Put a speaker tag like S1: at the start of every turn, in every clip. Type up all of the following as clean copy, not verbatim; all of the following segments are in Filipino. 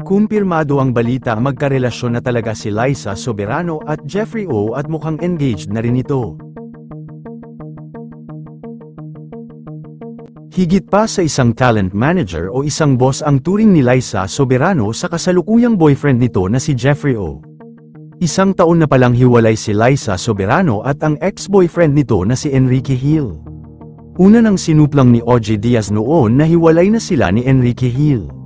S1: Kumpirmado ang balita magkarelasyon na talaga si Liza Soberano at Jeffrey O at mukhang engaged na rin ito. Higit pa sa isang talent manager o isang boss ang turing ni Liza Soberano sa kasalukuyang boyfriend nito na si Jeffrey O. Isang taon na palang hiwalay si Liza Soberano at ang ex-boyfriend nito na si Enrique Hill. Una nang sinuplang ni OJ Diaz noon na hiwalay na sila ni Enrique Hill.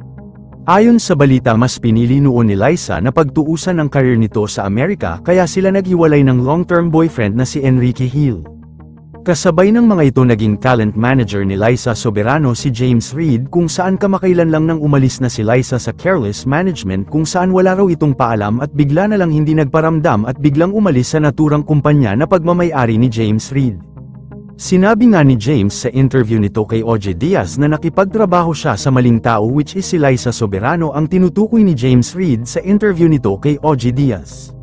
S1: Ayon sa balita mas pinili noon ni Liza na pagtuusan ang career nito sa Amerika kaya sila naghiwalay ng long-term boyfriend na si Enrique Hill. Kasabay ng mga ito naging talent manager ni Liza Soberano si James Reid kung saan kamakailan lang nang umalis na si Liza sa Careless Management kung saan wala raw itong paalam at bigla na lang hindi nagparamdam at biglang umalis sa naturang kumpanya na pagmamay-ari ni James Reid. Sinabi nga ni James sa interview nito kay OJ Diaz na nakipagtrabaho siya sa maling tao which is si Liza Soberano ang tinutukoy ni James Reid sa interview nito kay OJ Diaz.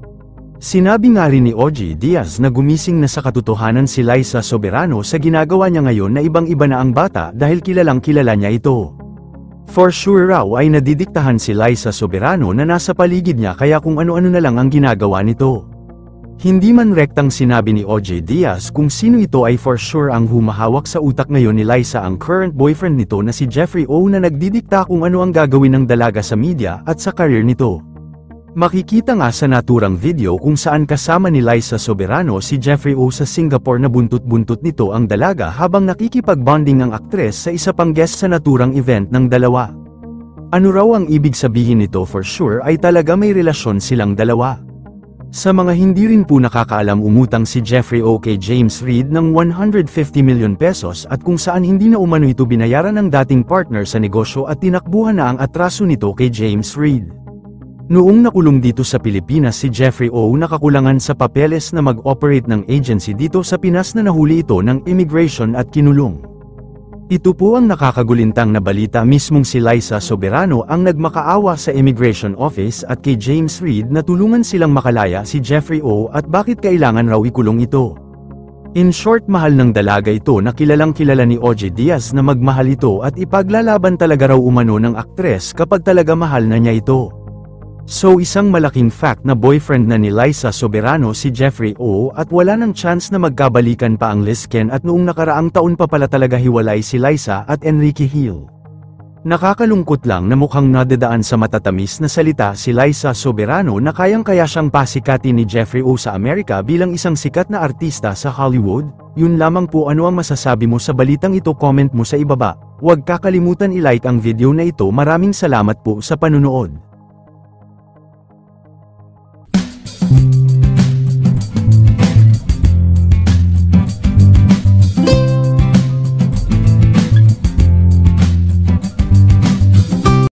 S1: Sinabi nga rin ni OJ Diaz na gumising na sa katotohanan si Liza Soberano sa ginagawa niya ngayon na ibang-iba na ang bata dahil kilalang kilala niya ito. For sure raw ay nadidiktahan si Liza Soberano na nasa paligid niya kaya kung ano-ano na lang ang ginagawa nito. Hindi man rektang sinabi ni OJ Diaz kung sino ito ay for sure ang humahawak sa utak ngayon ni Liza ang current boyfriend nito na si Jeffrey O na nagdidikta kung ano ang gagawin ng dalaga sa media at sa career nito. Makikita nga sa naturang video kung saan kasama ni Liza Soberano si Jeffrey O sa Singapore na buntot-buntot nito ang dalaga habang nakikipag-bonding ang aktres sa isa pang guest sa naturang event ng dalawa. Ano raw ang ibig sabihin nito for sure ay talaga may relasyon silang dalawa. Sa mga hindi rin po nakakaalam umutang si Jeffrey O kay James Reid ng 150 million pesos at kung saan hindi na umano ito binayaran ng dating partner sa negosyo at tinakbuhan na ang atraso nito kay James Reid. Noong nakulong dito sa Pilipinas si Jeffrey O nakakulangan sa papeles na mag-operate ng agency dito sa Pinas na nahuli ito ng immigration at kinulong. Ito po ang nakakagulintang na balita mismong si Liza Soberano ang nagmakaawa sa immigration office at kay James Reid na tulungan silang makalaya si Jeffrey O at bakit kailangan raw ikulong ito. In short mahal ng dalaga ito na kilalang kilala ni OJ Diaz na magmahal ito at ipaglalaban talaga raw umano ng aktres kapag talaga mahal na niya ito. So isang malaking fact na boyfriend na ni Liza Soberano si Jeffrey O at wala nang chance na magkabalikan pa ang Lisken at noong nakaraang taon pa pala talaga hiwalay si Liza at Enrique Hill. Nakakalungkot lang na mukhang nadadaan sa matatamis na salita si Liza Soberano na kayang-kaya siyang pasikatin ni Jeffrey O sa Amerika bilang isang sikat na artista sa Hollywood. Yun lamang po, ano ang masasabi mo sa balitang ito, comment mo sa ibaba. Huwag kakalimutan i-like ang video na ito. Maraming salamat po sa panunood.